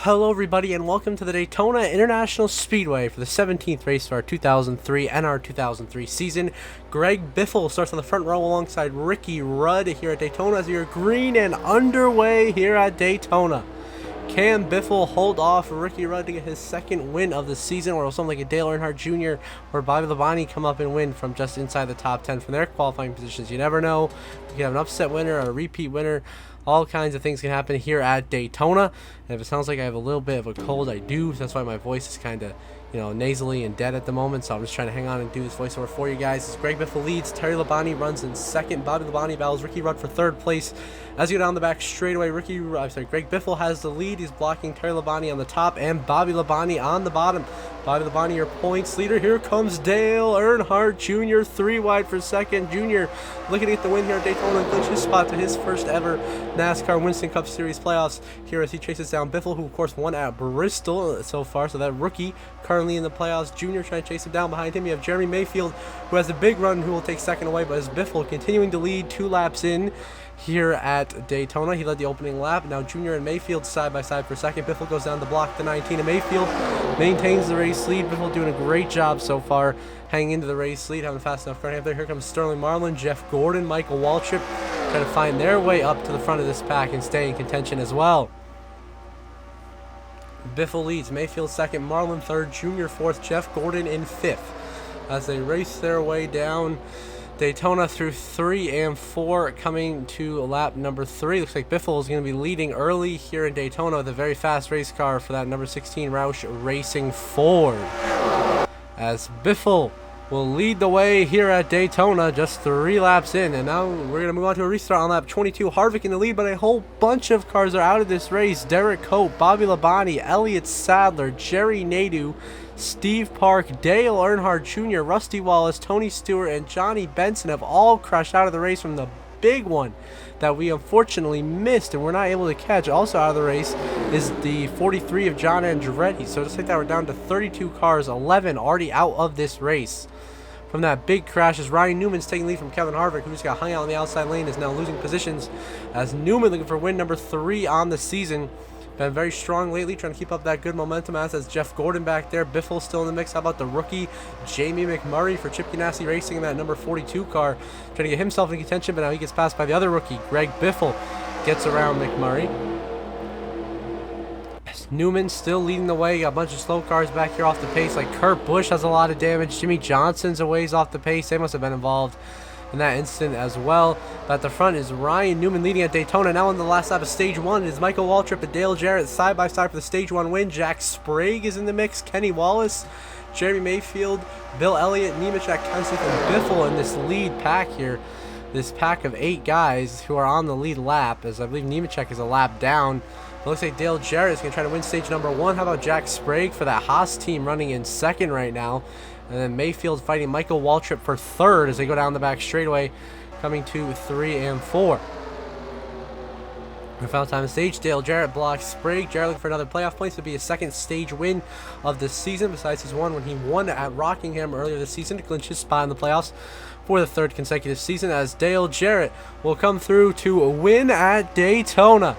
Hello everybody and welcome to the Daytona International Speedway for the 17th race of our 2003 NR2003 season. Greg Biffle starts on the front row alongside Ricky Rudd here at Daytona as we are green and underway here at Daytona. Can Biffle hold off Ricky Rudd to get his second win of the season, or will something like a Dale Earnhardt Jr. or Bobby Labonte come up and win from just inside the top 10 from their qualifying positions? You never know. You can have an upset winner, a repeat winner. All kinds of things can happen here at Daytona. And if it sounds like I have a little bit of a cold, I do. That's why my voice is kind of, nasally and dead at the moment. So I'm just trying to hang on and do this voiceover for you guys. As Greg Biffle leads, Terry Labonte runs in second. Bobby Labonte battles Ricky Rudd for third place. As you go down the back straightaway, Greg Biffle has the lead. He's blocking Terry Labonte on the top and Bobby Labonte on the bottom. Bobby Labonte, your points leader. Here comes Dale Earnhardt Jr. 3 wide for second. Jr. looking to get the win here at Daytona and clinch his spot to his first ever NASCAR Winston Cup Series playoffs here as he chases down Biffle, who of course won at Bristol so far. So that rookie currently in the playoffs. Jr. trying to chase him down. Behind him you have Jeremy Mayfield, who has a big run, who will take second away, but as Biffle continuing to lead 2 laps in here at Daytona. He led the opening lap. Now Jr. and Mayfield side by side for second. Biffle goes down the block to 19, and Mayfield maintains the race lead. Biffle doing a great job so far, hanging into the race lead, having a fast enough front half there. Here comes Sterling Marlin, Jeff Gordon, Michael Waltrip, trying to find their way up to the front of this pack and stay in contention as well. Biffle leads, Mayfield second, Marlin third, Jr. fourth, Jeff Gordon in fifth as they race their way down Daytona through 3 and 4, coming to lap number 3. Looks like Biffle is going to be leading early here in Daytona with a very fast race car for that number 16 Roush Racing Ford. As Biffle will lead the way here at Daytona just 3 laps in. And now we're going to move on to a restart on lap 22. Harvick in the lead, but a whole bunch of cars are out of this race. Derek Cope, Bobby Labonte, Elliott Sadler, Jerry Nadeau, Steve Park, Dale Earnhardt Jr., Rusty Wallace, Tony Stewart, and Johnny Benson have all crashed out of the race from the big one that we unfortunately missed and we're not able to catch. Also out of the race is the 43 of John Andretti. So just like that, we're down to 32 cars, 11 already out of this race from that big crash, as Ryan Newman's taking lead from Kevin Harvick, who just got hung out on the outside lane, is now losing positions as Newman looking for win number 3 on the season. Been very strong lately, trying to keep up that good momentum, as is Jeff Gordon back there. Biffle still in the mix. How about the rookie Jamie McMurray for Chip Ganassi Racing in that number 42 car, trying to get himself in contention, but now he gets passed by the other rookie. Greg Biffle gets around McMurray. Newman still leading the way. Got a bunch of slow cars back here off the pace, like Kurt Busch has a lot of damage. Jimmy Johnson's a ways off the pace. They must have been involved in that incident as well. But at the front is Ryan Newman leading at Daytona. Now on the last lap of stage 1 is Michael Waltrip and Dale Jarrett side by side for the stage 1 win. Jack Sprague is in the mix. Kenny Wallace, Jeremy Mayfield, Bill Elliott, Nemechek, Kenseth, and Biffle in this lead pack here. This pack of 8 guys who are on the lead lap, as I believe Nemechek is a lap down. It looks like Dale Jarrett is going to try to win stage number 1. How about Jack Sprague for that Haas team running in second right now? And then Mayfield fighting Michael Waltrip for third as they go down the back straightaway, coming to 3 and 4. The final time of stage, Dale Jarrett blocks Sprague. Jarrett looking for another playoff place to be his second stage win of the season, besides his one when he won at Rockingham earlier this season to clinch his spot in the playoffs for the 3rd consecutive season, as Dale Jarrett will come through to win at Daytona.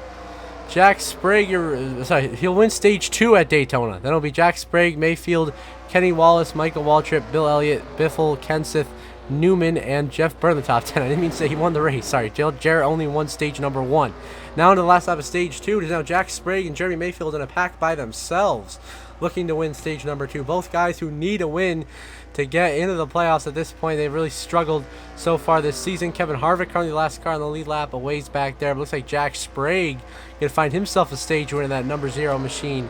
Jack Sprague, he'll win stage 2 at Daytona. Then it'll be Jack Sprague, Mayfield, Kenny Wallace, Michael Waltrip, Bill Elliott, Biffle, Kenseth, Newman, and Jeff Byrne in the top 10. I didn't mean to say he won the race. Sorry, Dale Jarrett only won stage number 1. Now into the last lap of stage 2, it is now Jack Sprague and Jeremy Mayfield in a pack by themselves, looking to win stage number 2. Both guys who need a win to get into the playoffs at this point. They've really struggled so far this season. Kevin Harvick currently the last car on the lead lap, a ways back there. But looks like Jack Sprague going to find himself a stage win in that number 0 machine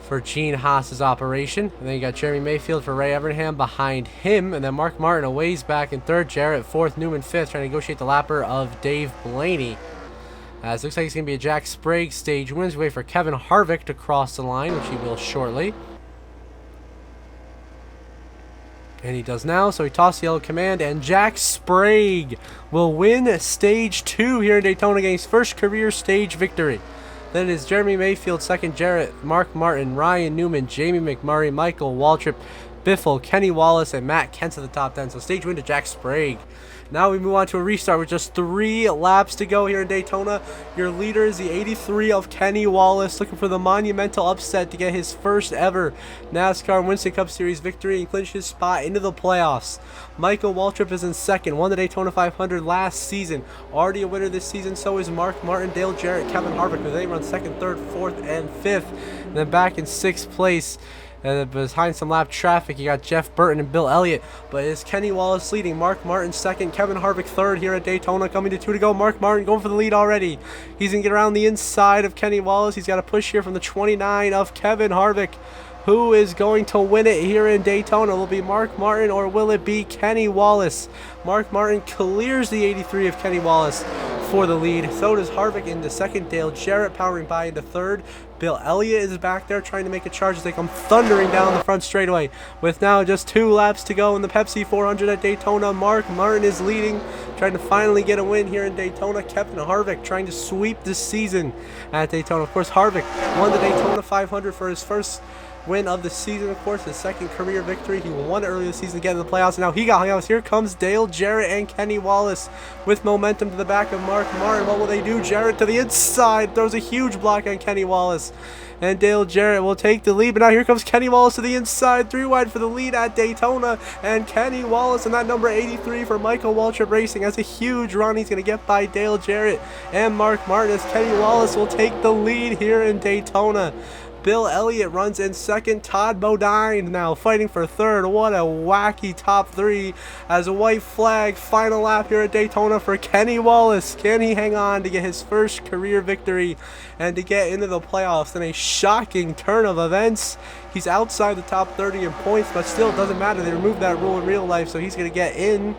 for Gene Haas's operation. And then you got Jeremy Mayfield for Ray Evernham behind him. And then Mark Martin a ways back in 3rd, Jarrett 4th, Newman 5th, trying to negotiate the lapper of Dave Blaney. As looks like it's going to be a Jack Sprague stage wins. We wait for Kevin Harvick to cross the line, which he will shortly. And he does now, so he tosses the yellow command, and Jack Sprague will win stage 2 here in Daytona, getting his first career stage victory. Then it is Jeremy Mayfield, 2nd, Jarrett, Mark Martin, Ryan Newman, Jamie McMurray, Michael Waltrip, Biffle, Kenny Wallace, and Matt Kent's at the top 10. So stage win to Jack Sprague. Now we move on to a restart with just 3 laps to go here in Daytona. Your leader is the 83 of Kenny Wallace, looking for the monumental upset to get his first ever NASCAR Winston Cup Series victory and clinch his spot into the playoffs. Michael Waltrip is in second, won the Daytona 500 last season. Already a winner this season, so is Mark Martin, Dale Jarrett, Kevin Harvick, who they run second, third, fourth, and fifth. And then back in 6th place, behind some lap traffic, you got Jeff Burton and Bill Elliott, but it's Kenny Wallace leading, Mark Martin second, Kevin Harvick third here at Daytona, coming to 2 to go. Mark Martin going for the lead already. He's going to get around the inside of Kenny Wallace. He's got a push here from the 29 of Kevin Harvick. Who is going to win it here in Daytona? Will it be Mark Martin or will it be Kenny Wallace? Mark Martin clears the 83 of Kenny Wallace for the lead. So does Harvick into second. Dale Jarrett powering by into third. Bill Elliott is back there trying to make a charge as they come thundering down the front straightaway. With now just 2 laps to go in the Pepsi 400 at Daytona, Mark Martin is leading, trying to finally get a win here in Daytona. Kevin Harvick trying to sweep this season at Daytona. Of course, Harvick won the Daytona 500 for his first win of the season, of course, his second career victory. He won earlier this season to get in the playoffs, and now he got hung out. Here comes Dale Jarrett and Kenny Wallace with momentum to the back of Mark Martin. What will they do? Jarrett to the inside, throws a huge block on Kenny Wallace, and Dale Jarrett will take the lead. But now here comes Kenny Wallace to the inside, 3 wide for the lead at Daytona, and Kenny Wallace and that number 83 for Michael Waltrip Racing has a huge run. He's going to get by Dale Jarrett and Mark Martin as Kenny Wallace will take the lead here in Daytona. Bill Elliott runs in second. Todd Bodine now fighting for third. What a wacky top 3 as a white flag final lap here at Daytona for Kenny Wallace. Can he hang on to get his first career victory and to get into the playoffs in a shocking turn of events? He's outside the top 30 in points, but still, it doesn't matter. They removed that rule in real life, so he's going to get in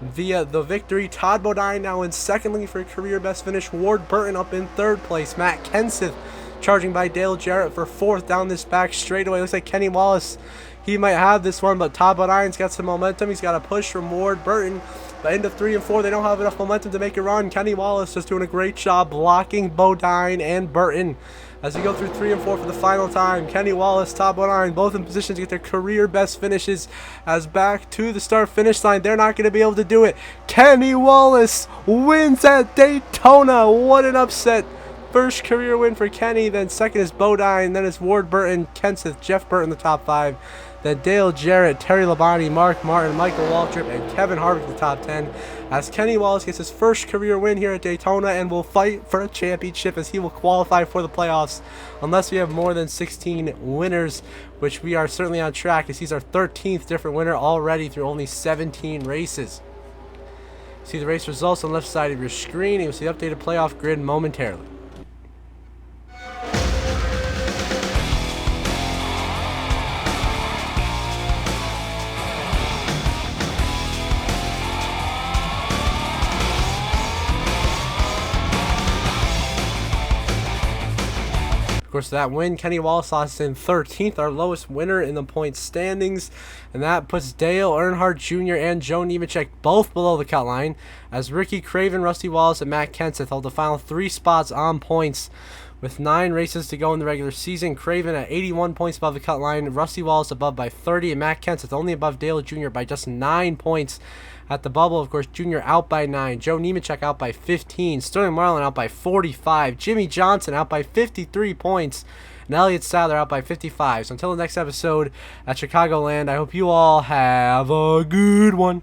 via the victory. Todd Bodine now in second for a career best finish. Ward Burton up in third place. Matt Kenseth charging by Dale Jarrett for fourth down this back straightaway. Looks like Kenny Wallace, he might have this one, but Todd Bodine's got some momentum. He's got a push from Ward Burton, but into 3 and 4, they don't have enough momentum to make a run. Kenny Wallace just doing a great job blocking Bodine and Burton as we go through 3 and 4 for the final time. Kenny Wallace, Todd Bodine, both in position to get their career best finishes as back to the start finish line. They're not going to be able to do it. Kenny Wallace wins at Daytona. What an upset. First career win for Kenny, then second is Bodine, then it's Ward Burton, Kenseth, Jeff Burton the top 5, then Dale Jarrett, Terry Labonte, Mark Martin, Michael Waltrip, and Kevin Harvick the top 10, as Kenny Wallace gets his first career win here at Daytona and will fight for a championship as he will qualify for the playoffs unless we have more than 16 winners, which we are certainly on track as he's our 13th different winner already through only 17 races. See the race results on the left side of your screen, and you'll see the updated playoff grid momentarily. Of course, that win, Kenny Wallace lost in 13th, our lowest winner in the points standings, and that puts Dale Earnhardt Jr. and Joe Nemechek both below the cut line, as Ricky Craven, Rusty Wallace, and Matt Kenseth hold the final 3 spots on points. With 9 races to go in the regular season, Craven at 81 points above the cut line, Rusty Wallace above by 30, and Matt Kenseth only above Dale Jr. by just 9 points. At the bubble, of course, Jr. out by 9, Joe Nemechek out by 15, Sterling Marlin out by 45, Jimmy Johnson out by 53 points, and Elliott Sadler out by 55. So until the next episode at Chicagoland, I hope you all have a good one.